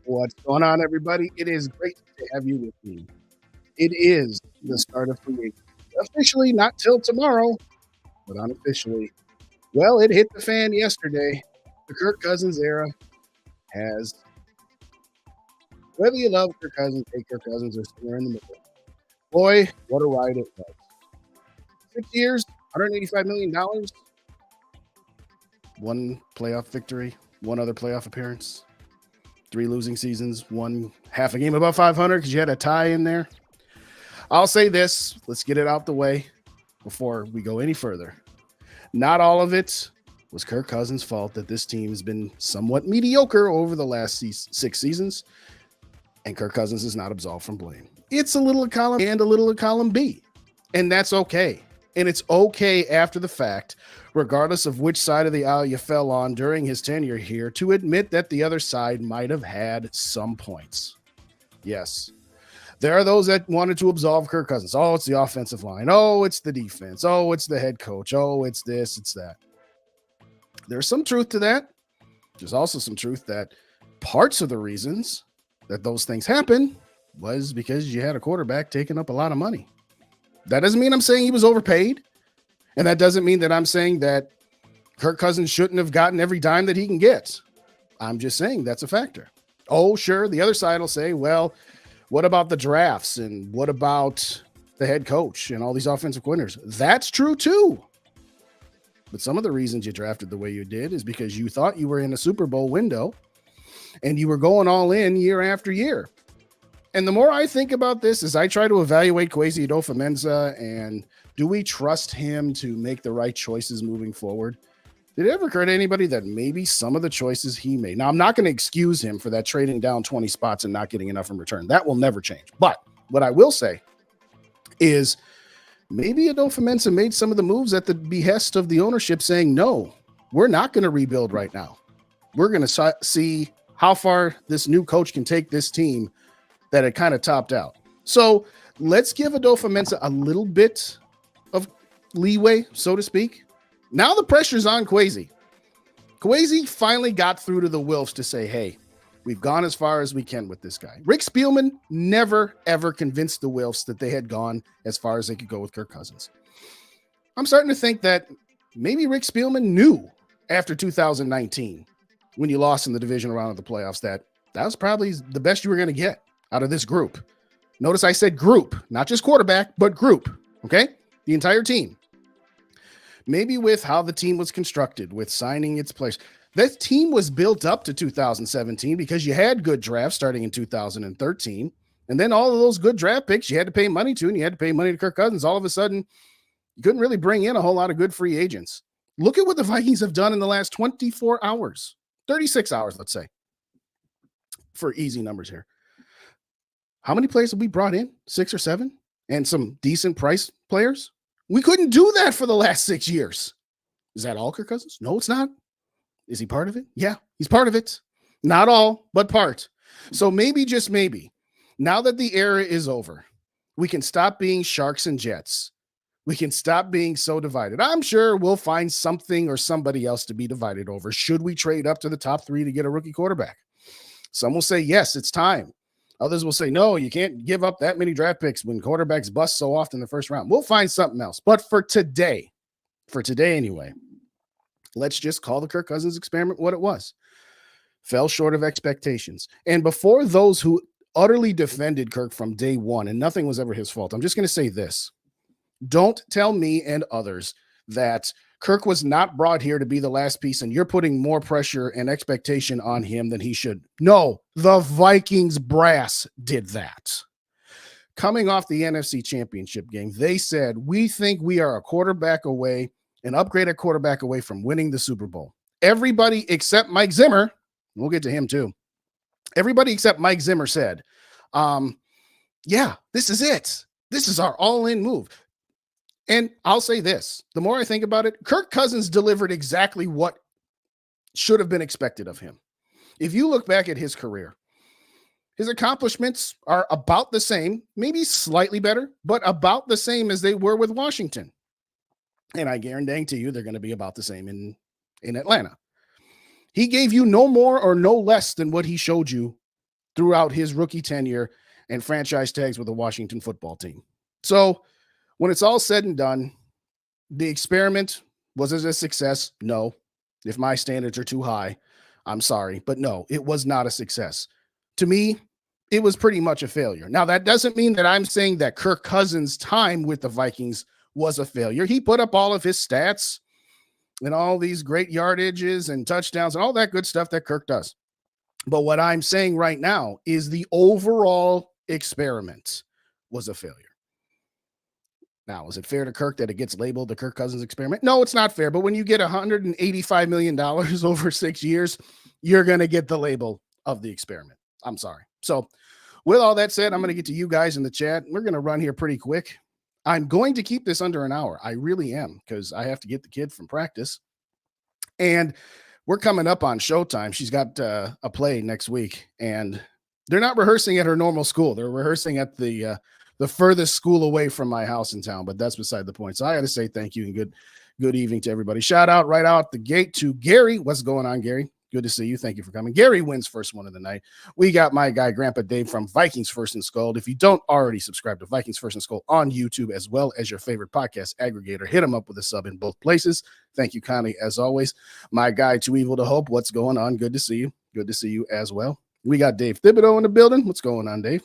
What's going on, everybody? It is great to have you with me. It is the start of free agency. Officially, not till tomorrow, but unofficially. Well, it hit the fan yesterday. The Kirk Cousins era has, whether you love Kirk Cousins, hate Kirk Cousins, or somewhere in the middle. Boy, what a ride it was. 6 years, $185 million, one playoff victory, one other playoff appearance, 3 losing seasons, one half a game above 500 because you had a tie in there. I'll say this. Let's get it out the way before we go any further. Not all of it was Kirk Cousins' fault that this team has been somewhat mediocre over the last 6 seasons, and Kirk Cousins is not absolved from blame. It's a little of column A and a little of column B, and that's okay. And it's okay after the fact, regardless of which side of the aisle you fell on during his tenure here, to admit that the other side might have had some points. Yes. There are those that wanted to absolve Kirk Cousins. Oh, it's the offensive line. Oh, it's the defense. Oh, it's the head coach. Oh, it's this, it's that. There's some truth to that. There's also some truth that parts of the reasons that those things happen was because you had a quarterback taking up a lot of money. That doesn't mean I'm saying he was overpaid. And that doesn't mean that I'm saying that Kirk Cousins shouldn't have gotten every dime that he can get. I'm just saying that's a factor. Oh, sure. The other side will say, well, what about the drafts? And what about the head coach and all these offensive coordinators? That's true too. But some of the reasons you drafted the way you did is because you thought you were in a Super Bowl window and you were going all in year after year. And the more I think about this as I try to evaluate Kwesi Adofo-Mensah and do we trust him to make the right choices moving forward? Did it ever occur to anybody that maybe some of the choices he made? Now, I'm not going to excuse him for that trading down 20 spots and not getting enough in return. That will never change. But what I will say is maybe Adofo-Mensah made some of the moves at the behest of the ownership saying, no, we're not going to rebuild right now. We're going to see how far this new coach can take this team that it kind of topped out. So let's give Adofo-Mensah a little bit of leeway, so to speak. Now the pressure's on Kwesi. Kwesi finally got through to the Wilfs to say, hey, we've gone as far as we can with this guy. Rick Spielman never, ever convinced the Wilfs that they had gone as far as they could go with Kirk Cousins. I'm starting to think that maybe Rick Spielman knew after 2019, when you lost in the division round of the playoffs, that was probably the best you were going to get out of this group. Notice I said group, not just quarterback, but group, okay? The entire team. Maybe with how the team was constructed, with signing its players. That team was built up to 2017 because you had good drafts starting in 2013. And then all of those good draft picks you had to pay money to, and you had to pay money to Kirk Cousins. All of a sudden, you couldn't really bring in a whole lot of good free agents. Look at what the Vikings have done in the last 24 hours, 36 hours, let's say, for easy numbers here. How many players have we brought in? 6 or 7? And some decent price players? We couldn't do that for the last 6 years. Is that all Kirk Cousins? No, it's not. Is he part of it? Yeah, he's part of it. Not all, but part. So maybe, just maybe, now that the era is over, we can stop being Sharks and Jets. We can stop being so divided. I'm sure we'll find something or somebody else to be divided over. Should we trade up to the top 3 to get a rookie quarterback? Some will say, yes, it's time. Others will say, no, you can't give up that many draft picks when quarterbacks bust so often in the first round. We'll find something else. But for today anyway, let's just call the Kirk Cousins experiment what it was. Fell short of expectations. And before those who utterly defended Kirk from day one, and nothing was ever his fault, I'm just going to say this. Don't tell me and others that Kirk was not brought here to be the last piece and you're putting more pressure and expectation on him than he should. No, the Vikings brass did that. Coming off the NFC Championship game, they said, we think we are a quarterback away, an upgraded quarterback away from winning the Super Bowl. Everybody except Mike Zimmer, we'll get to him too. Everybody except Mike Zimmer said, yeah, this is it. This is our all-in move. And I'll say this, the more I think about it, Kirk Cousins delivered exactly what should have been expected of him. If you look back at his career, his accomplishments are about the same, maybe slightly better, but about the same as they were with Washington. And I guarantee you they're going to be about the same in Atlanta. He gave you no more or no less than what he showed you throughout his rookie tenure and franchise tags with the Washington football team. So when it's all said and done, the experiment, was it a success? No. If my standards are too high, I'm sorry. But no, it was not a success. To me, it was pretty much a failure. Now, that doesn't mean that I'm saying that Kirk Cousins' time with the Vikings was a failure. He put up all of his stats and all these great yardages and touchdowns and all that good stuff that Kirk does. But what I'm saying right now is the overall experiment was a failure. Now, is it fair to Kirk that it gets labeled the Kirk Cousins experiment? No, it's not fair. But when you get $185 million over 6 years, you're going to get the label of the experiment. I'm sorry. So with all that said, I'm going to get to you guys in the chat. We're going to run here pretty quick. I'm going to keep this under an hour. I really am, because I have to get the kid from practice. And we're coming up on showtime. She's got a play next week, and they're not rehearsing at her normal school. They're rehearsing at the furthest school away from my house in town, but that's beside the point. So I got to say thank you and good evening to everybody. Shout out right out the gate to Gary. What's going on, Gary? Good to see you. Thank you for coming. Gary wins first one of the night. We got my guy, Grandpa Dave from Vikings First and SKOL. If you don't already subscribe to Vikings First and SKOL on YouTube, as well as your favorite podcast aggregator, hit him up with a sub in both places. Thank you kindly, as always. My guy, Too Evil to Hope. What's going on? Good to see you. Good to see you as well. We got Dave Thibodeau in the building. What's going on, Dave?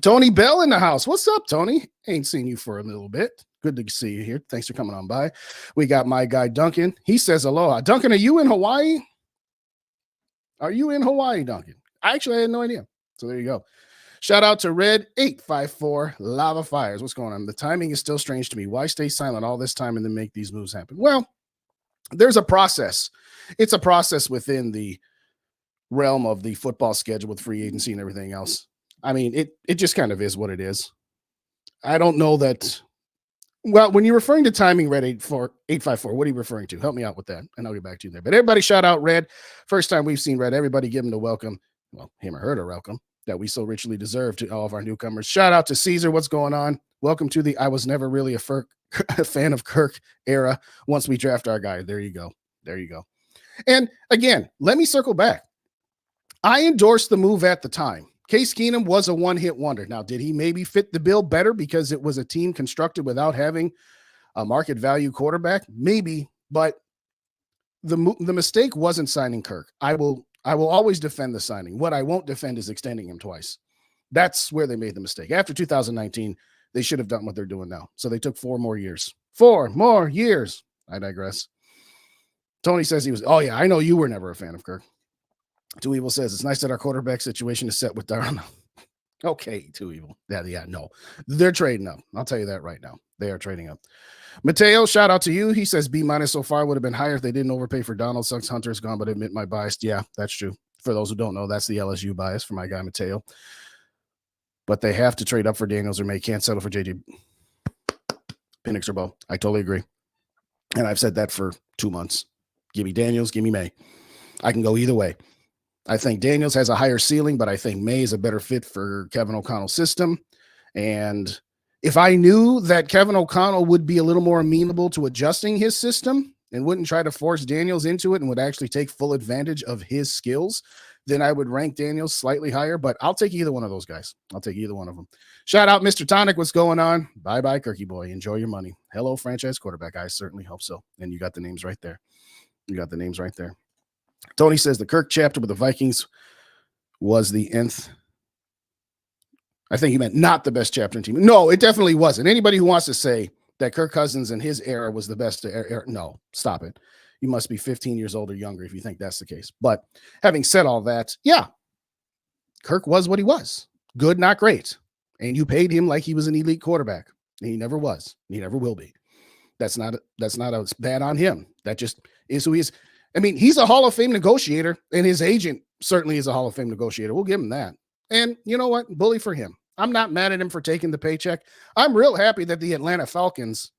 Tony Bell in the house. What's up, Tony? Ain't seen you for a little bit. Good to see you here. Thanks for coming on by. We got my guy, Duncan. He says aloha. Duncan, are you in Hawaii? Are you in Hawaii, Duncan? I had no idea. So there you go. Shout out to Red 854 Lava Fires. What's going on? The timing is still strange to me. Why stay silent all this time and then make these moves happen? Well, there's a process. It's a process within the realm of the football schedule with free agency and everything else. I mean, it just kind of is what it is. I don't know that. Well, when you're referring to timing, Red 854, what are you referring to? Help me out with that, and I'll get back to you there. But everybody shout out Red. First time we've seen Red. Everybody give him the welcome. Well, him or her to welcome that we so richly deserve to all of our newcomers. Shout out to Caesar. What's going on? Welcome to the I was never really a fan of Kirk era once we draft our guy. There you go. There you go. And again, let me circle back. I endorsed the move at the time. Case Keenum was a one-hit wonder. Now, did he maybe fit the bill better because it was a team constructed without having a market value quarterback? Maybe, but the mistake wasn't signing Kirk. I will always defend the signing. What I won't defend is extending him twice. That's where they made the mistake. After 2019, they should have done what they're doing now. So they took 4 more years. 4 more years. I digress. Tony says he was, oh yeah, I know you were never a fan of Kirk. Too Evil says, it's nice that our quarterback situation is set with Darnold. Okay, Too Evil. Yeah, no. They're trading up. I'll tell you that right now. They are trading up. Mateo, shout out to you. He says B- so far would have been higher if they didn't overpay for Donald. Sucks Hunter's gone, but admit my bias. Yeah, that's true. For those who don't know, that's the LSU bias for my guy Mateo. But they have to trade up for Daniels or May. Can't settle for JJ Penix or Bo. I totally agree. And I've said that for 2 months. Give me Daniels, give me May. I can go either way. I think Daniels has a higher ceiling, but I think May is a better fit for Kevin O'Connell's system. And if I knew that Kevin O'Connell would be a little more amenable to adjusting his system and wouldn't try to force Daniels into it and would actually take full advantage of his skills, then I would rank Daniels slightly higher. But I'll take either one of those guys. I'll take either one of them. Shout out Mr. Tonic. What's going on? Bye-bye, Kirky boy. Enjoy your money. Hello, franchise quarterback. I certainly hope so. And you got the names right there. You got the names right there. Tony says the Kirk chapter with the Vikings was the nth. I think he meant not the best chapter in team. No, it definitely wasn't. Anybody who wants to say that Kirk Cousins and his era was the best era, no, stop it. You must be 15 years old or younger if you think that's the case. But having said all that, yeah, Kirk was what he was. Good, not great. And you paid him like he was an elite quarterback. And he never was. He never will be. That's not a bad on him. That just is who he is. I mean, he's a Hall of Fame negotiator, and his agent certainly is a Hall of Fame negotiator. We'll give him that. And you know what? Bully for him. I'm not mad at him for taking the paycheck. I'm real happy that the Atlanta Falcons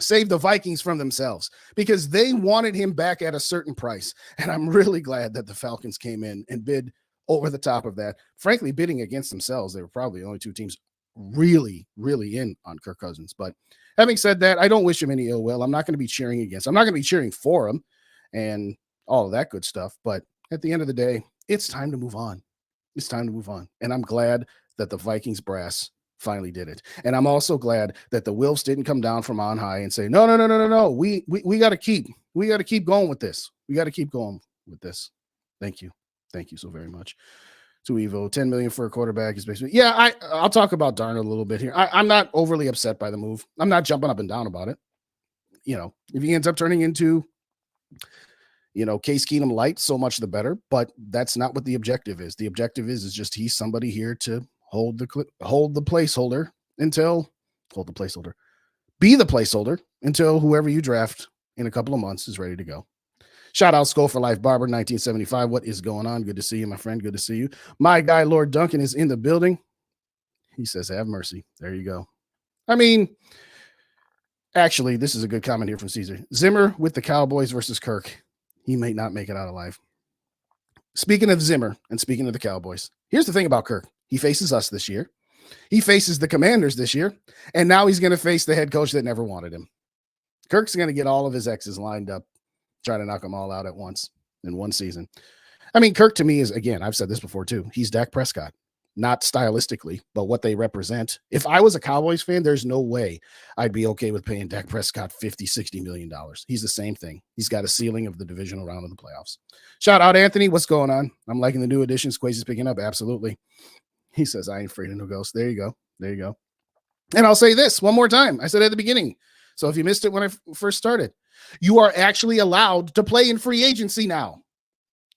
saved the Vikings from themselves because they wanted him back at a certain price. And I'm really glad that the Falcons came in and bid over the top of that. Frankly, bidding against themselves, they were probably the only 2 teams really, really in on Kirk Cousins. But having said that, I don't wish him any ill will. I'm not going to be cheering against. I'm not going to be cheering for him and all of that good stuff. But at the end of the day, it's time to move on. It's time to move on. And I'm glad that the Vikings brass finally did it. And I'm also glad that the Wilfs didn't come down from on high and say, no. We got to keep going with this. We got to keep going with this. Thank you. Thank you so very much. To Evo, $10 million for a quarterback is basically, yeah, I'll talk about Darnold a little bit here. I'm not overly upset by the move. I'm not jumping up and down about it. If he ends up turning into, Case Keenum light, so much the better. But that's not what the objective is. The objective is just he's somebody here to be the placeholder until whoever you draft in a couple of months is ready to go. Shout out SKOL for Life Barber 1975. What is going on? Good to see you, my friend. Good to see you. My guy, Lord Duncan, is in the building. He says, have mercy. There you go. I mean, actually, this is a good comment here from Caesar. Zimmer with the Cowboys versus Kirk. He may not make it out alive. Speaking of Zimmer and speaking of the Cowboys, here's the thing about Kirk. He faces us this year. He faces the Commanders this year. And now he's going to face the head coach that never wanted him. Kirk's going to get all of his exes lined up, trying to knock them all out at once in one season. I mean, Kirk to me is, again, I've said this before too. He's Dak Prescott, not stylistically, but what they represent. If I was a Cowboys fan, there's no way I'd be okay with paying Dak Prescott $50-60 million. He's the same thing. He's got a ceiling of the divisional round of the playoffs. Shout out Anthony. What's going on? I'm liking the new additions. Quasi's picking up. Absolutely. He says, I ain't afraid of no ghosts. There you go. There you go. And I'll say this one more time. I said at the beginning. So if you missed it when I first started, you are actually allowed to play in free agency now.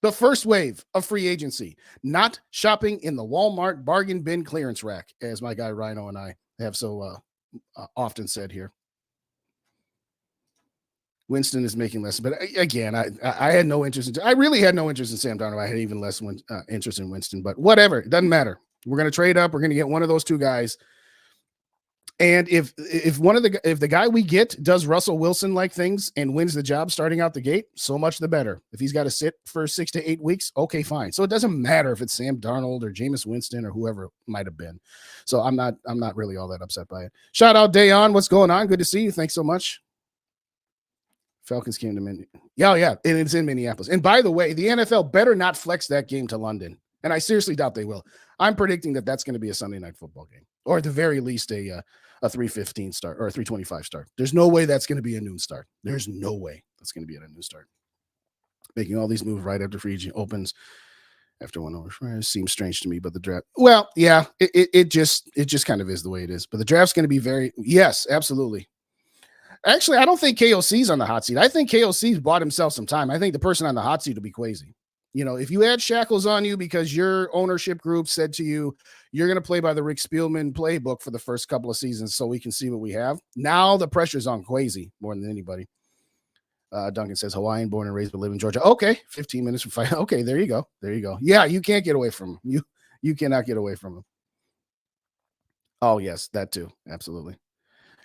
The first wave of free agency, not shopping in the Walmart bargain bin clearance rack, as my guy Rhino and I have so often said here. Winston is making less, but again, I had no interest I really had no interest in Sam Darnold. I had even less interest in Winston, but whatever. It doesn't matter. We're going to trade up. We're going to get one of those two guys. And if the guy we get does Russell Wilson like things and wins the job starting out the gate, so much the better. If he's got to sit for 6 to 8 weeks, okay, fine. So it doesn't matter if it's Sam Darnold or Jameis Winston or whoever it might have been. So I'm not really all that upset by it. Shout out Dayon. What's going on? Good to see you. Thanks so much. Falcons came to Minneapolis. Yeah, and it's in Minneapolis. And by the way, the NFL better not flex that game to London. And I seriously doubt they will. I'm predicting that that's going to be a Sunday night football game, or at the very least a 3:15 start or a 3:25 start. There's no way that's going to be a noon start. There's no way that's going to be at a noon start. Making all these moves right after free agency opens after 1 hour seems strange to me, but the draft, well, yeah, it just kind of is the way it is. But the draft's going to be yes, absolutely. Actually, I don't think KOC's on the hot seat. I think KOC's bought himself some time. I think the person on the hot seat will be Quasi. If you had shackles on you because your ownership group said to you, you're going to play by the Rick Spielman playbook for the first couple of seasons so we can see what we have. Now the pressure's on Quasi more than anybody. Duncan says, Hawaiian, born and raised, but live in Georgia. Okay, 15 minutes from fight. Okay, there you go. There you go. Yeah, you can't get away from him. You cannot get away from him. Oh, yes, that too. Absolutely.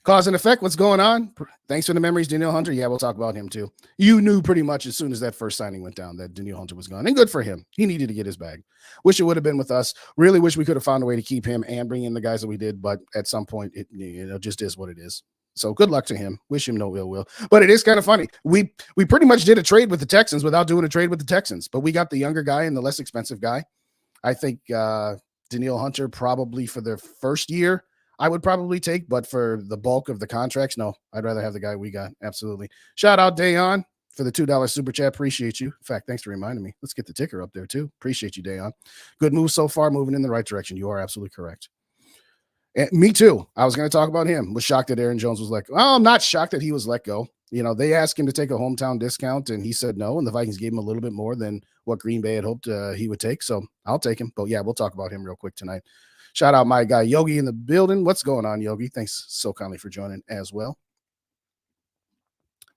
Cause and effect, what's going on? Thanks for the memories, Danielle Hunter. Yeah, we'll talk about him too. You knew pretty much as soon as that first signing went down that Danielle Hunter was gone. And good for him. He needed to get his bag. Wish it would have been with us. Really wish we could have found a way to keep him and bring in the guys that we did. But at some point, it just is what it is. So good luck to him. Wish him no ill will. But it is kind of funny. We pretty much did a trade with the Texans without doing a trade with the Texans. But we got the younger guy and the less expensive guy. I think Danielle Hunter probably for the first year I would probably take, but for the bulk of the contracts, no, I'd rather have the guy we got. Absolutely. Shout out Dayon for the $2 super chat. Appreciate you. In fact, thanks for reminding me. Let's get the ticker up there too. Appreciate you, Dayon. Good move so far, moving in the right direction. You are absolutely correct. And me too. I was going to talk about him. Was shocked that Aaron Jones was let go. Well, I'm not shocked that he was let go. They asked him to take a hometown discount and he said no. And the Vikings gave him a little bit more than what Green Bay had hoped he would take. So I'll take him. But yeah, we'll talk about him real quick tonight. Shout out my guy Yogi in the building. What's going on, Yogi? Thanks so kindly for joining as well.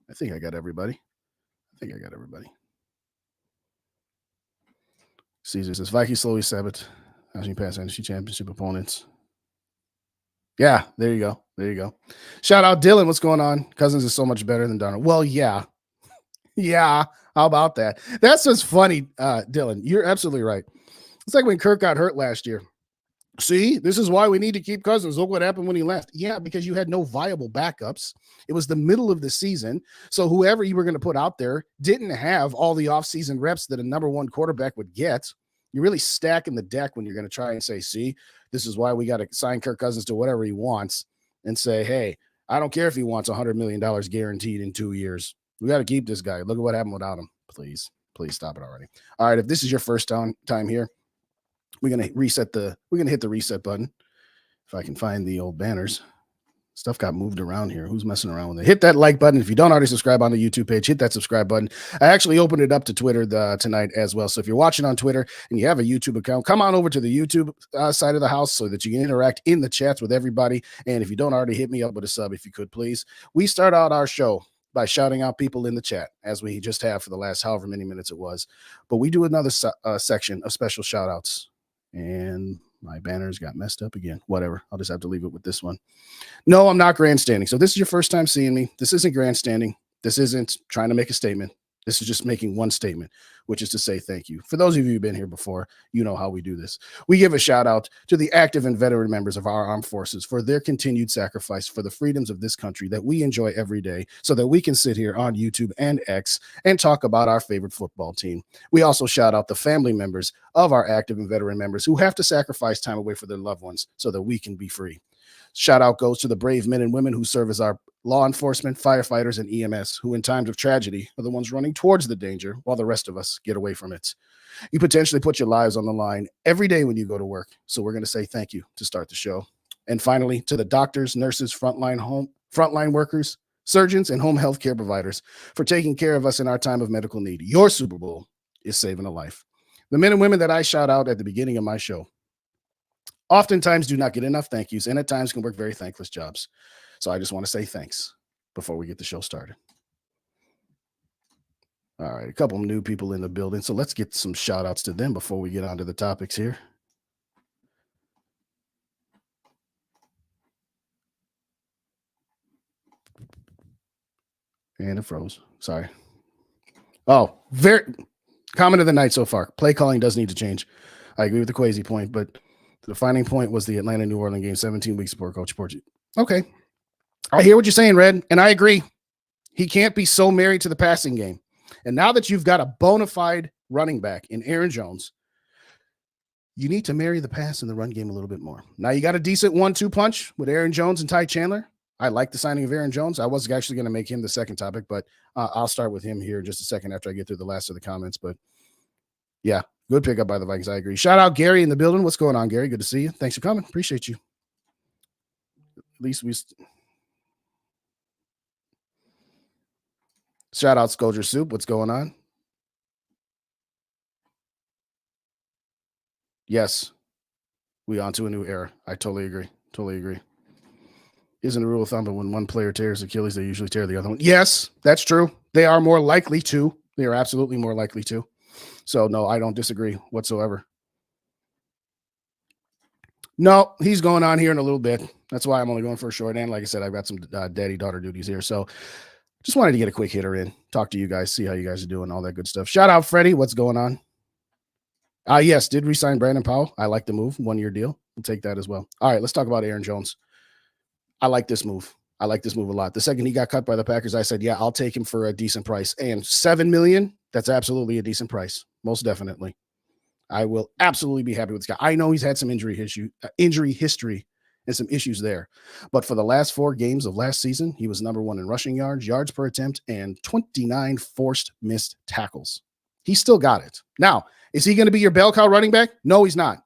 I think I got everybody. Caesar says Vikings slowly sabot housing pass NFC championship opponents. Yeah, there you go. Shout out Dylan. What's going on? Cousins is so much better than Darnold. Well, yeah. How about that? That's what's funny, Dylan. You're absolutely right. It's like when Kirk got hurt last year. See, this is why we need to keep Cousins. Look what happened when he left. Yeah, because you had no viable backups. It was the middle of the season. So whoever you were going to put out there didn't have all the offseason reps that a number one quarterback would get. You're really stacking the deck when you're going to try and say, see, this is why we got to sign Kirk Cousins to whatever he wants and say, hey, I don't care if he wants $100 million guaranteed in 2 years. We got to keep this guy. Look at what happened without him. Please stop it already. All right, if this is your first time here, we're going to hit the reset button. If I can find the old banners. Stuff got moved around here. Who's messing around with it? Hit that like button. If you don't already subscribe on the YouTube page, hit that subscribe button. I actually opened it up to Twitter tonight as well. So if you're watching on Twitter and you have a YouTube account, come on over to the YouTube side of the house so that you can interact in the chats with everybody. And if you don't already, hit me up with a sub if you could, please. We start out our show by shouting out people in the chat, as we just have for the last however many minutes it was. But we do another section of special shout outs. And my banners got messed up again. Whatever. I'll just have to leave it with this one. No, I'm not grandstanding. So this is your first time seeing me. This isn't grandstanding. This isn't trying to make a statement. This is just making one statement, which is to say thank you. For those of you who've been here before, you know how we do this. We give a shout out to the active and veteran members of our armed forces for their continued sacrifice for the freedoms of this country that we enjoy every day so that we can sit here on YouTube and X and talk about our favorite football team. We also shout out the family members of our active and veteran members who have to sacrifice time away for their loved ones so that we can be free. Shout out goes to the brave men and women who serve as our law enforcement, firefighters, and EMS, who in times of tragedy are the ones running towards the danger while the rest of us get away from it. You potentially put your lives on the line every day when you go to work. So we're going to say thank you to start the show. And finally, to the doctors, nurses, frontline workers, surgeons, and home health care providers for taking care of us in our time of medical need. Your Super Bowl is saving a life. The men and women that I shout out at the beginning of my show oftentimes do not get enough thank yous and at times can work very thankless jobs. So I just want to say thanks before we get the show started. All right, a couple new people in the building. So let's get some shout outs to them before we get on to the topics here. And it froze. Sorry. Oh, very comment of the night so far. Play calling does need to change. I agree with the Quasi point, but the defining point was the Atlanta-New Orleans game, 17 weeks before Coach Porgy. Okay. I hear what you're saying, Red, and I agree. He can't be so married to the passing game. And now that you've got a bona fide running back in Aaron Jones, you need to marry the pass and the run game a little bit more. Now you got a decent 1-2 punch with Aaron Jones and Ty Chandler. I like the signing of Aaron Jones. I was actually going to make him the second topic, but I'll start with him here in just a second after I get through the last of the comments. But yeah, good pickup by the Vikings. I agree. Shout out Gary in the building. What's going on, Gary? Good to see you. Thanks for coming. Appreciate you. At least we shout out Scoldger Soup. What's going on? Yes, we on to a new era. I totally agree. Totally agree. Isn't a rule of thumb, but when one player tears Achilles, they usually tear the other one. Yes, that's true. They are more likely to. They are absolutely more likely to. So, no, I don't disagree whatsoever. No, he's going on here in a little bit. That's why I'm only going for a short. And like I said, I've got some daddy-daughter duties here. So just wanted to get a quick hitter in, talk to you guys, see how you guys are doing, all that good stuff. Shout out, Freddie. What's going on? Yes, did re-sign Brandon Powell. I like the move. 1-year deal. We'll take that as well. All right, let's talk about Aaron Jones. I like this move. I like this move a lot. The second he got cut by the Packers, I said, yeah, I'll take him for a decent price. And $7 million, that's absolutely a decent price. Most definitely. I will absolutely be happy with this guy. I know he's had some injury history and some issues there. But for the last 4 games of last season, he was number 1 in rushing yards, yards per attempt, and 29 forced missed tackles. He still got it. Now, is he going to be your bell cow running back? No, he's not.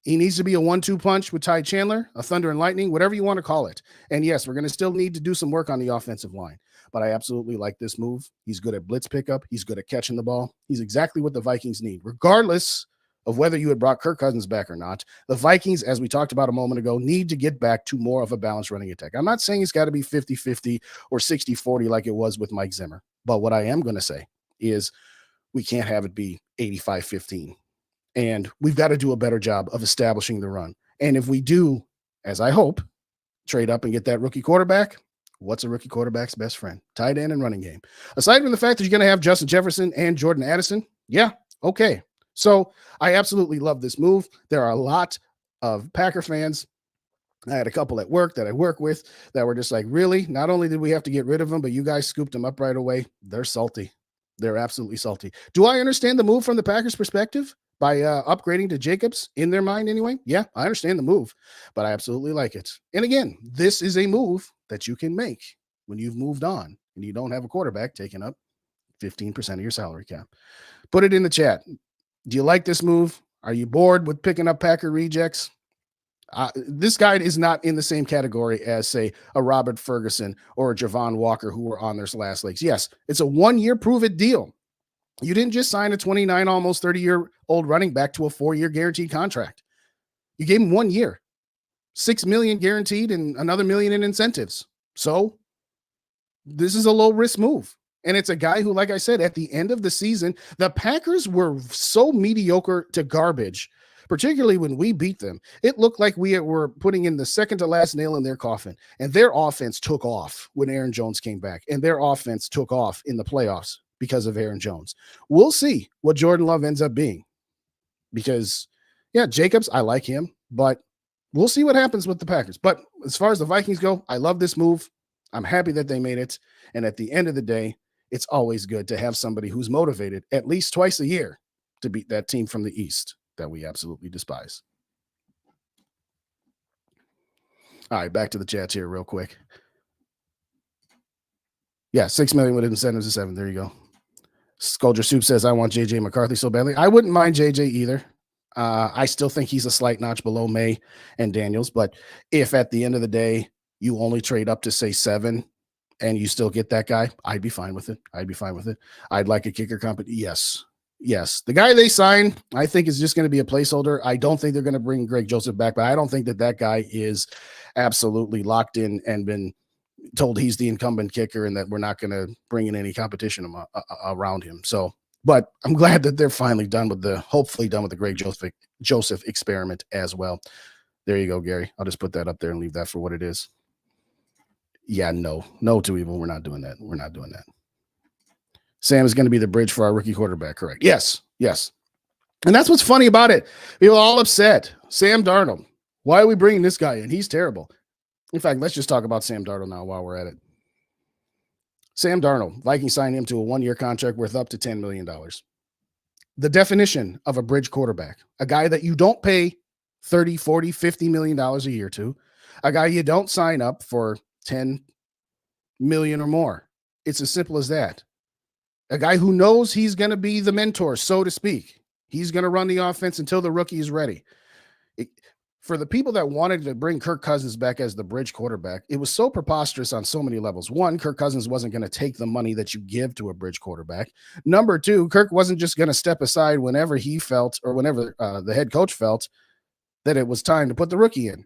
He needs to be a 1-2 punch with Ty Chandler, a thunder and lightning, whatever you want to call it. And yes, we're going to still need to do some work on the offensive line. But I absolutely like this move. He's good at blitz pickup. He's good at catching the ball. He's exactly what the Vikings need. Regardless of whether you had brought Kirk Cousins back or not, the Vikings, as we talked about a moment ago, need to get back to more of a balanced running attack. I'm not saying it's got to be 50-50 or 60-40 like it was with Mike Zimmer. But what I am going to say is we can't have it be 85-15. And we've got to do a better job of establishing the run. And if we do, as I hope, trade up and get that rookie quarterback, what's a rookie quarterback's best friend? Tight end and running game. Aside from the fact that you're going to have Justin Jefferson and Jordan Addison, yeah, okay. So I absolutely love this move. There are a lot of Packer fans. I had a couple at work that I work with that were just like, really? Not only did we have to get rid of them, but you guys scooped them up right away. They're salty. They're absolutely salty. Do I understand the move from the Packers' perspective? by upgrading to Jacobs in their mind anyway. Yeah, I understand the move, but I absolutely like it. And again, this is a move that you can make when you've moved on and you don't have a quarterback taking up 15% of your salary cap. Put it in the chat. Do you like this move? Are you bored with picking up Packer rejects? This guy is not in the same category as, say, a Robert Ferguson or a Javon Walker who were on their last legs. Yes, it's a 1-year prove-it deal. You didn't just sign a 29, almost 30-year-old running back to a 4-year guaranteed contract. You gave him 1 year, $6 million guaranteed and another $1 million in incentives. So this is a low-risk move. And it's a guy who, like I said, at the end of the season, the Packers were so mediocre to garbage, particularly when we beat them. It looked like we were putting in the second to last nail in their coffin. And their offense took off when Aaron Jones came back. And their offense took off in the playoffs because of Aaron Jones. We'll see what Jordan Love ends up being. Because, yeah, Jacobs, I like him. But we'll see what happens with the Packers. But as far as the Vikings go, I love this move. I'm happy that they made it. And at the end of the day, it's always good to have somebody who's motivated at least twice a year to beat that team from the East that we absolutely despise. All right, back to the chats here real quick. Yeah, $6 million with incentives of 7. There you go. Sculpture Soup says, I want JJ McCarthy so badly. I wouldn't mind JJ either. I still think he's a slight notch below May and Daniels, but if at the end of the day you only trade up to, say, 7 and you still get that guy, I'd be fine with it. I'd like a kicker company. Yes. The guy they sign, I think, is just going to be a placeholder. I don't think they're going to bring Greg Joseph back, but I don't think that guy is absolutely locked in and been told he's the incumbent kicker and that we're not going to bring in any competition around him. So, but I'm glad that they're finally hopefully done with the Greg Joseph experiment as well. There you go, Gary. I'll just put that up there and leave that for what it is. Yeah, no to evil. We're not doing that. Sam is going to be the bridge for our rookie quarterback. Correct. Yes. And that's what's funny about it. People are all upset. Sam Darnold. Why are we bringing this guy in? He's terrible. In fact, let's just talk about Sam Darnold now while we're at it. Sam Darnold, Vikings signed him to a 1-year contract worth up to $10 million. The definition of a bridge quarterback, a guy that you don't pay $30, $40, $50 million a year to, a guy you don't sign up for $10 million or more. It's as simple as that. A guy who knows he's going to be the mentor, so to speak. He's going to run the offense until the rookie is ready. For the people that wanted to bring Kirk Cousins back as the bridge quarterback, it was so preposterous on so many levels. One, Kirk Cousins wasn't going to take the money that you give to a bridge quarterback. Number two, Kirk wasn't just going to step aside whenever he felt or whenever the head coach felt that it was time to put the rookie in.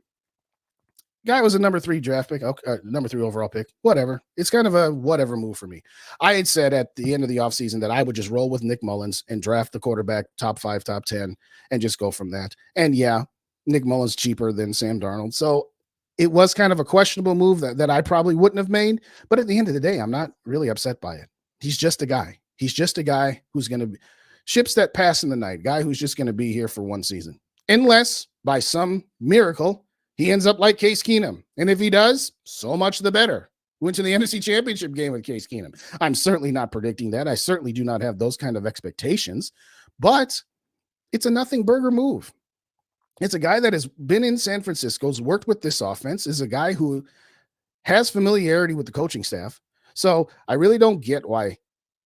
Guy was a number 3 draft pick, number 3 overall pick, whatever. It's kind of a whatever move for me. I had said at the end of the offseason that I would just roll with Nick Mullins and draft the quarterback top 5, top 10, and just go from that. And yeah, Nick Mullins cheaper than Sam Darnold. So it was kind of a questionable move that I probably wouldn't have made. But at the end of the day, I'm not really upset by it. He's just a guy. He's just a guy who's going to be ships that pass in the night, guy who's just going to be here for one season. Unless by some miracle, he ends up like Case Keenum. And if he does, so much the better. Went to the NFC Championship game with Case Keenum. I'm certainly not predicting that. I certainly do not have those kind of expectations. But it's a nothing burger move. It's a guy that has been in San Francisco, has worked with this offense, is a guy who has familiarity with the coaching staff. So I really don't get why.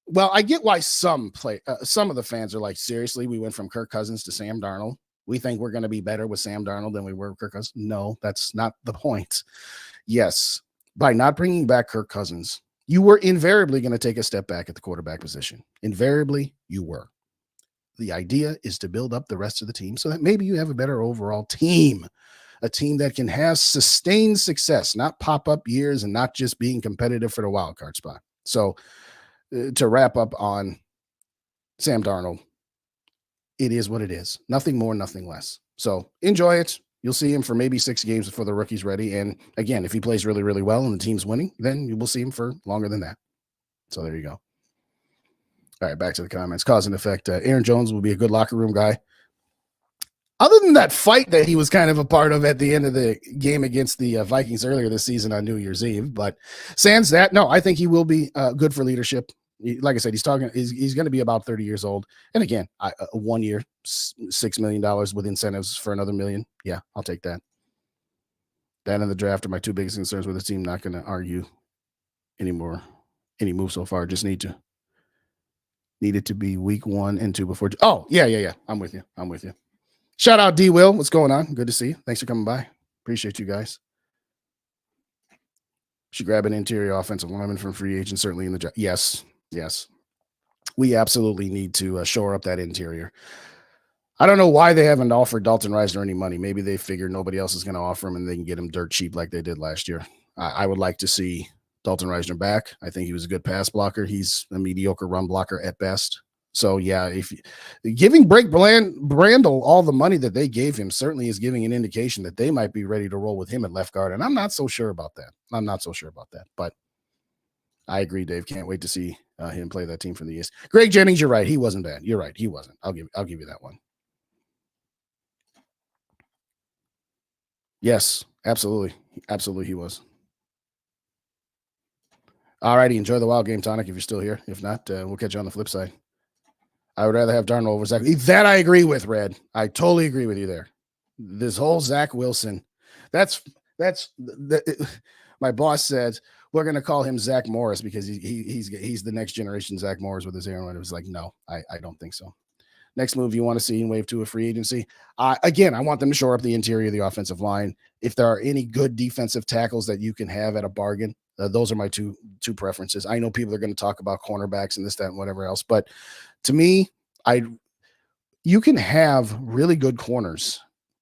Well, I get why some of the fans are like, seriously, we went from Kirk Cousins to Sam Darnold. We think we're going to be better with Sam Darnold than we were with Kirk Cousins. No, that's not the point. Yes, by not bringing back Kirk Cousins, you were invariably going to take a step back at the quarterback position. Invariably, you were. The idea is to build up the rest of the team so that maybe you have a better overall team, a team that can have sustained success, not pop-up years and not just being competitive for the wild card spot. So to wrap up on Sam Darnold, it is what it is. Nothing more, nothing less. So enjoy it. You'll see him for maybe 6 games before the rookie's ready. And again, if he plays really, really well and the team's winning, then you will see him for longer than that. So there you go. All right, back to the comments. Cause and effect. Aaron Jones will be a good locker room guy. Other than that fight that he was kind of a part of at the end of the game against the Vikings earlier this season on New Year's Eve. But sans that, no, I think he will be good for leadership. Like I said, he's going to be about 30 years old. And again, 1 year, $6 million with incentives for another $1 million. Yeah, I'll take that. That and the draft are my two biggest concerns with the team. Not going to argue anymore. Any move so far. Just need it to be week 1 and 2 before. Oh, yeah. I'm with you. Shout out D Will. What's going on? Good to see you. Thanks for coming by. Appreciate you guys. Should grab an interior offensive lineman from free agent, certainly in the draft. Yes. We absolutely need to shore up that interior. I don't know why they haven't offered Dalton Risner any money. Maybe they figure nobody else is going to offer him and they can get him dirt cheap like they did last year. I would like to see Dalton Risner back. I think he was a good pass blocker. He's a mediocre run blocker at best. So, yeah, if giving Blake Brandel all the money that they gave him certainly is giving an indication that they might be ready to roll with him at left guard. And I'm not so sure about that. But I agree, Dave. Can't wait to see him play that team from the East. Greg Jennings, you're right. He wasn't bad. You're right. He wasn't. I'll give you that one. Yes, absolutely. Absolutely, he was. All righty. Enjoy the Wild Game Tonic if you're still here. If not, we'll catch you on the flip side. I would rather have Darnold over Zach. That I agree with, Red. I totally agree with you there. This whole Zach Wilson. That's my boss said we're going to call him Zach Morris because he's the next generation Zach Morris with his hair. And it was like, no, I don't think so. Next move you want to see in wave 2 of free agency. Again, I want them to shore up the interior of the offensive line. If there are any good defensive tackles that you can have at a bargain, those are my two preferences. I know people are going to talk about cornerbacks and this, that, and whatever else, but to me, you can have really good corners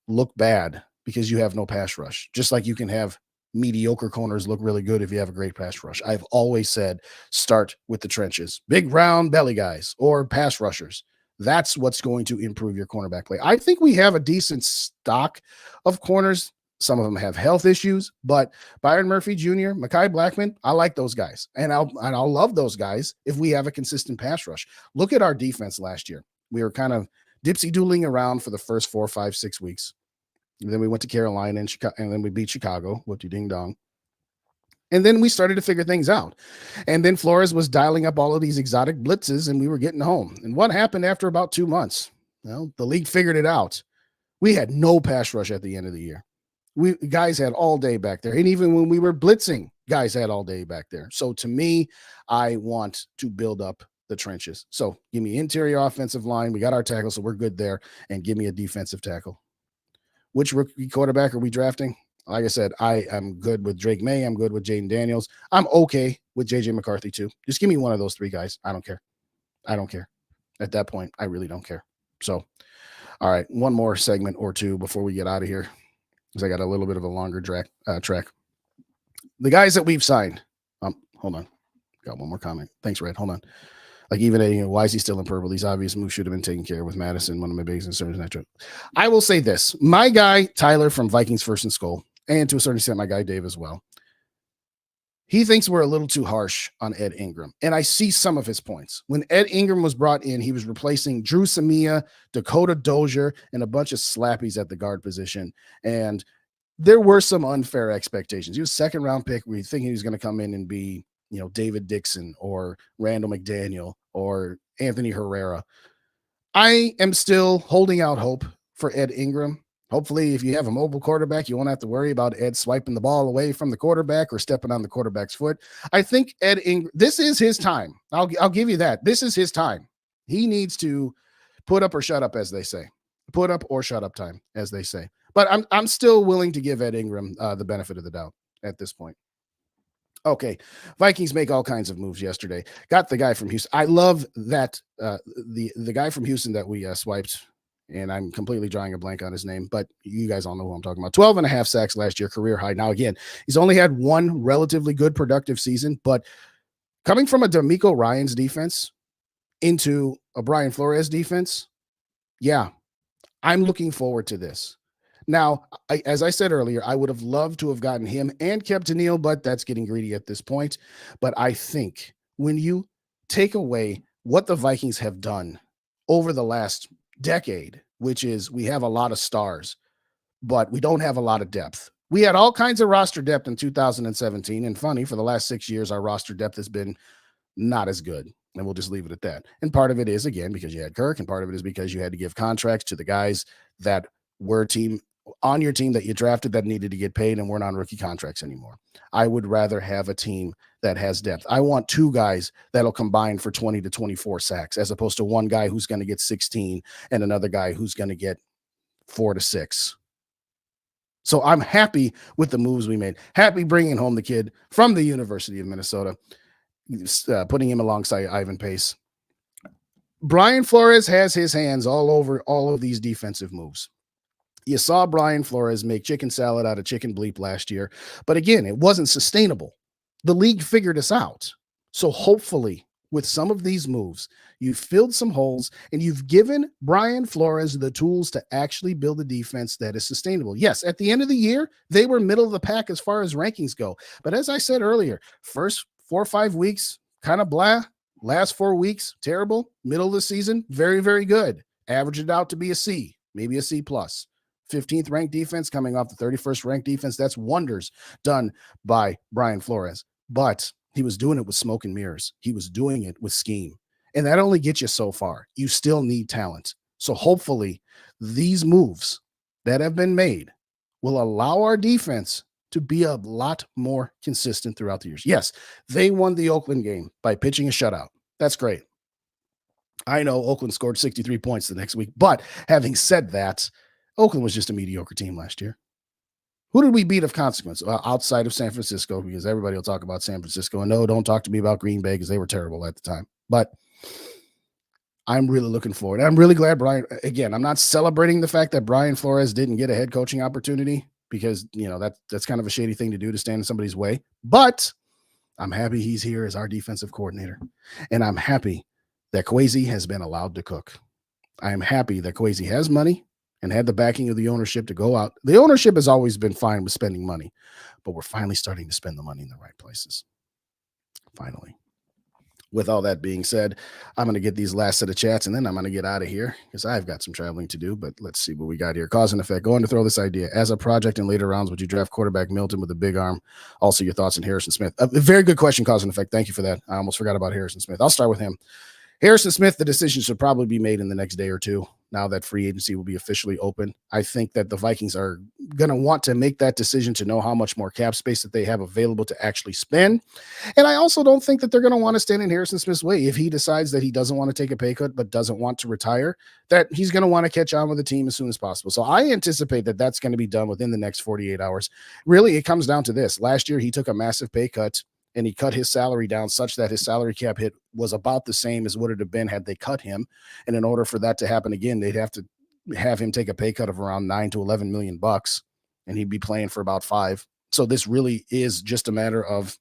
look bad because you have no pass rush, just like you can have mediocre corners look really good if you have a great pass rush. I've always said start with the trenches, big round belly guys or pass rushers. That's what's going to improve your cornerback play. I think we have a decent stock of corners. Some of them have health issues, but Byron Murphy Jr., Mekhi Blackman, I like those guys. And I'll love those guys if we have a consistent pass rush. Look at our defense last year. We were kind of dipsy-doodling around for the first 4, 5, 6 weeks. And then we went to Carolina and Chicago, and then we beat Chicago. Whoop-de-ding-dong. And then we started to figure things out. And then Flores was dialing up all of these exotic blitzes, and we were getting home. And what happened after about 2 months? Well, the league figured it out. We had no pass rush at the end of the year. Guys had all day back there. And even when we were blitzing, guys had all day back there. So to me, I want to build up the trenches. So give me interior offensive line. We got our tackle, so we're good there. And give me a defensive tackle. Which rookie quarterback are we drafting? Like I said, I am good with Drake May. I'm good with Jaden Daniels. I'm okay with JJ McCarthy too. Just give me one of those 3 guys. I don't care. At that point, I really don't care. So, all right, one more segment or 2 before we get out of here, because I got a little bit of a longer track. The guys that we've signed. Hold on. Got one more comment. Thanks, Red. Hold on. Like even why is he still in purple? These obvious moves should have been taken care of with Madison. One of my biggest concerns in that trip. I will say this. My guy, Tyler from Vikings First and SKOL, and to a certain extent, my guy, Dave, as well. He thinks we're a little too harsh on Ed Ingram. And I see some of his points. When Ed Ingram was brought in, he was replacing Drew Samia, Dakota Dozier, and a bunch of slappies at the guard position. And there were some unfair expectations. He was a second-round pick. We thinking he was going to come in and be, David Dixon or Randall McDaniel or Anthony Herrera. I am still holding out hope for Ed Ingram. Hopefully, if you have a mobile quarterback, you won't have to worry about Ed swiping the ball away from the quarterback or stepping on the quarterback's foot. I think Ed Ingram, this is his time. I'll give you that. This is his time. He needs to put up or shut up, as they say. Put up or shut up time, as they say. But I'm still willing to give Ed Ingram the benefit of the doubt at this point. Okay, Vikings make all kinds of moves yesterday. Got the guy from Houston. I love that the guy from Houston that we swiped, and I'm completely drawing a blank on his name, but you guys all know who I'm talking about. 12.5 sacks last year, career high. Now, again, he's only had one relatively good productive season, but coming from a D'Amico Ryans defense into a Brian Flores defense, yeah, I'm looking forward to this. Now, as I said earlier, I would have loved to have gotten him and kept Daniil, but that's getting greedy at this point. But I think when you take away what the Vikings have done over the last decade, which is we have a lot of stars, but we don't have a lot of depth. We had all kinds of roster depth in 2017, and funny, for the last 6 years, our roster depth has been not as good. And we'll just leave it at that. And part of it is, again, because you had Kirk, and part of it is because you had to give contracts to the guys that were on your team that you drafted that needed to get paid and weren't on rookie contracts anymore. I would rather have a team that has depth. I want 2 guys that'll combine for 20 to 24 sacks, as opposed to one guy who's going to get 16 and another guy who's going to get 4 to 6. So I'm happy with the moves we made. Happy bringing home the kid from the University of Minnesota, putting him alongside Ivan Pace. Brian Flores has his hands all over all of these defensive moves. You saw Brian Flores make chicken salad out of chicken bleep last year, but again, it wasn't sustainable. The league figured us out. So hopefully with some of these moves, you've filled some holes and you've given Brian Flores the tools to actually build a defense that is sustainable. Yes, at the end of the year, they were middle of the pack as far as rankings go. But as I said earlier, first 4 or 5 weeks, kind of blah. Last 4 weeks, terrible. Middle of the season, very, very good. Average it out to be a C, maybe a C plus. 15th ranked defense coming off the 31st ranked defense. That's wonders done by Brian Flores. But he was doing it with smoke and mirrors. He was doing it with scheme. And that only gets you so far. You still need talent. So hopefully these moves that have been made will allow our defense to be a lot more consistent throughout the years. Yes, they won the Oakland game by pitching a shutout. That's great. I know Oakland scored 63 points the next week, but having said that, Oakland was just a mediocre team last year. Who did we beat of consequence outside of San Francisco? Because everybody will talk about San Francisco. And no, don't talk to me about Green Bay because they were terrible at the time. But I'm really looking forward. I'm really glad Brian, again, I'm not celebrating the fact that Brian Flores didn't get a head coaching opportunity because, that's kind of a shady thing to do, to stand in somebody's way. But I'm happy he's here as our defensive coordinator. And I'm happy that Kwesi has been allowed to cook. I am happy that Kwesi has money and had the backing of the ownership to go out. The ownership has always been fine with spending money, but we're finally starting to spend the money in the right places. Finally. With all that being said, I'm going to get these last set of chats, and then I'm going to get out of here because I've got some traveling to do, but let's see what we got here. Cause and effect. Going to throw this idea. As a project in later rounds, would you draft quarterback Milton with a big arm? Also, your thoughts on Harrison Smith. A very good question, cause and effect. Thank you for that. I almost forgot about Harrison Smith. I'll start with him. Harrison Smith, the decision should probably be made in the next day or two. Now that free agency will be officially open, I think that the Vikings are going to want to make that decision to know how much more cap space that they have available to actually spend. And I also don't think that they're going to want to stand in Harrison Smith's way. If he decides that he doesn't want to take a pay cut but doesn't want to retire, that he's going to want to catch on with the team as soon as possible. So I anticipate that that's going to be done within the next 48 hours. Really, it comes down to this. Last year, he took a massive pay cut and he cut his salary down such that his salary cap hit was about the same as what it had been had they cut him. And in order for that to happen again, they'd have to have him take a pay cut of around $9 to $11 million, and he'd be playing for about $5 million. So this really is just a matter of,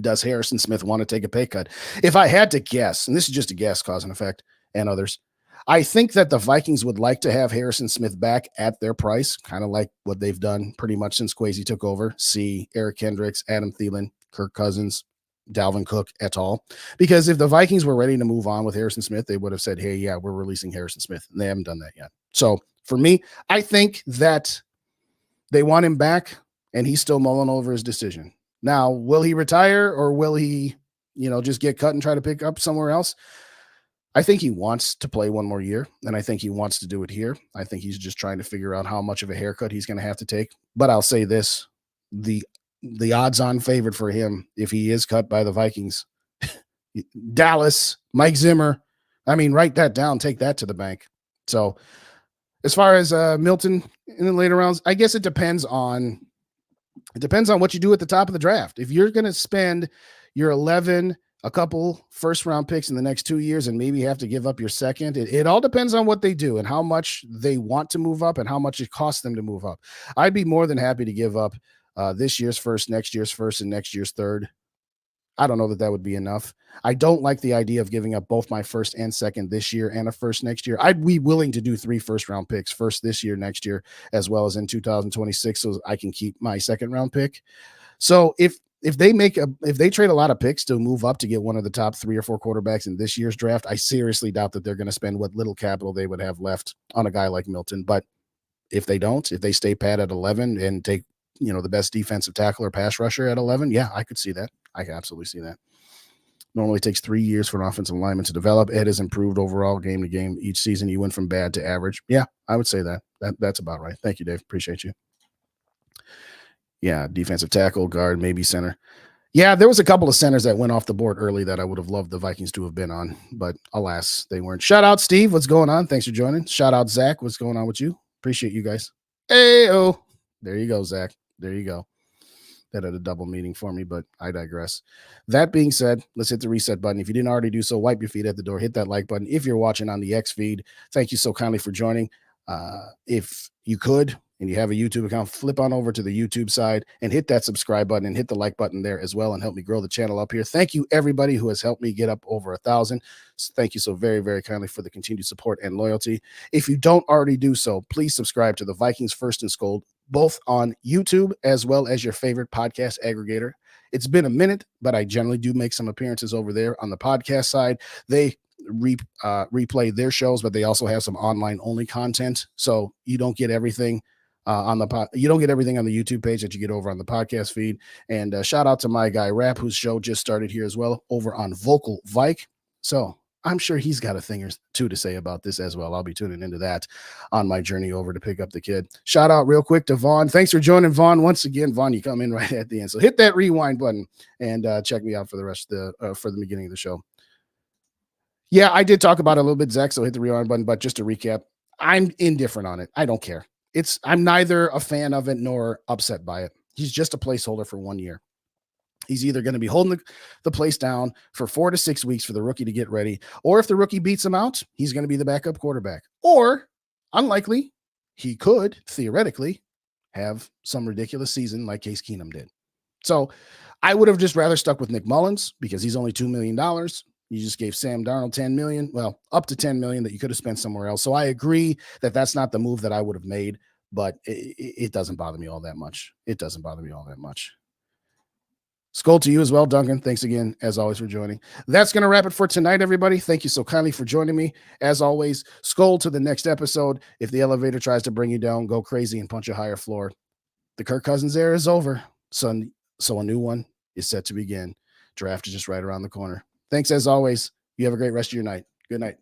does Harrison Smith want to take a pay cut? If I had to guess, and this is just a guess, cause and effect, and others, I think that the Vikings would like to have Harrison Smith back at their price, kind of like what they've done pretty much since Kwesi took over. See Eric Kendricks, Adam Thielen, Kirk Cousins, Dalvin Cook et al. Because if the Vikings were ready to move on with Harrison Smith, they would have said, hey, yeah, we're releasing Harrison Smith. And they haven't done that yet. So for me, I think that they want him back and he's still mulling over his decision. Now, will he retire or will he, just get cut and try to pick up somewhere else? I think he wants to play one more year, and I think he wants to do it here. I think he's just trying to figure out how much of a haircut he's going to have to take. But I'll say this, the odds-on favorite for him, if he is cut by the Vikings, Dallas, Mike Zimmer. I mean, write that down, take that to the bank. So as far as Milton in the later rounds, I guess it depends on what you do at the top of the draft. If you're going to spend your 11, a couple first-round picks in the next 2 years and maybe have to give up your second, it all depends on what they do and how much they want to move up and how much it costs them to move up. I'd be more than happy to give up this year's first, next year's first, and next year's third. I don't know that would be enough. I don't like the idea of giving up both my first and second this year and a first next year. I'd be willing to do 3 first-round picks, first this year, next year, as well as in 2026, so I can keep my second-round pick. So if they trade a lot of picks to move up to get one of the top 3 or 4 quarterbacks in this year's draft, I seriously doubt that they're going to spend what little capital they would have left on a guy like Milton. But if they don't, if they stay pat at 11 and take the best defensive tackle or pass rusher at 11, yeah, I could see that. I can absolutely see that. Normally takes 3 years for an offensive lineman to develop. Ed has improved overall game to game each season. You went from bad to average. Yeah, I would say that. That's about right. Thank you, Dave. Appreciate you. Yeah, defensive tackle, guard, maybe center. Yeah, there was a couple of centers that went off the board early that I would have loved the Vikings to have been on, but alas, they weren't. Shout out, Steve. What's going on? Thanks for joining. Shout out, Zach. What's going on with you? Appreciate you guys. Hey-oh. There you go, Zach. There you go. That had a double meaning for me, but I digress. That being said, let's hit the reset button. If you didn't already do so, wipe your feet at the door, hit that like button. If you're watching on the X feed, thank you so kindly for joining. If you could, and you have a YouTube account, flip on over to the YouTube side and hit that subscribe button and hit the like button there as well and help me grow the channel up here. Thank you, everybody who has helped me get up over 1,000. So thank you so very, very kindly for the continued support and loyalty. If you don't already do so, please subscribe to the Vikings First and SKOL, both on YouTube as well as your favorite podcast aggregator. It's been a minute, but I generally do make some appearances over there on the podcast side. They replay their shows, but they also have some online only content. So you don't get everything you don't get everything on the YouTube page that you get over on the podcast feed. And shout out to my guy Rap, whose show just started here as well over on Vocal Vike. So I'm sure he's got a thing or two to say about this as well. I'll be tuning into that on my journey over to pick up the kid. Shout out real quick to Vaughn. Thanks for joining, Vaughn. Once again, Vaughn, you come in right at the end. So hit that rewind button and check me out for the rest of the for the beginning of the show. Yeah, I did talk about it a little bit, Zach. So hit the rewind button. But just to recap, I'm indifferent on it. I don't care. I'm neither a fan of it nor upset by it. He's just a placeholder for 1 year. He's either going to be holding the place down for 4 to 6 weeks for the rookie to get ready, or if the rookie beats him out, he's going to be the backup quarterback. Or, unlikely, he could theoretically have some ridiculous season like Case Keenum did. So I would have just rather stuck with Nick Mullins because he's only $2 million. You just gave Sam Darnold $10 million, well, up to $10 million that you could have spent somewhere else. So I agree that that's not the move that I would have made, but it doesn't bother me all that much. It doesn't bother me all that much. SKOL to you as well, Duncan. Thanks again, as always, for joining. That's going to wrap it for tonight, everybody. Thank you so kindly for joining me. As always, SKOL to the next episode. If the elevator tries to bring you down, go crazy and punch a higher floor. The Kirk Cousins era is over, so a new one is set to begin. Draft is just right around the corner. Thanks, as always. You have a great rest of your night. Good night.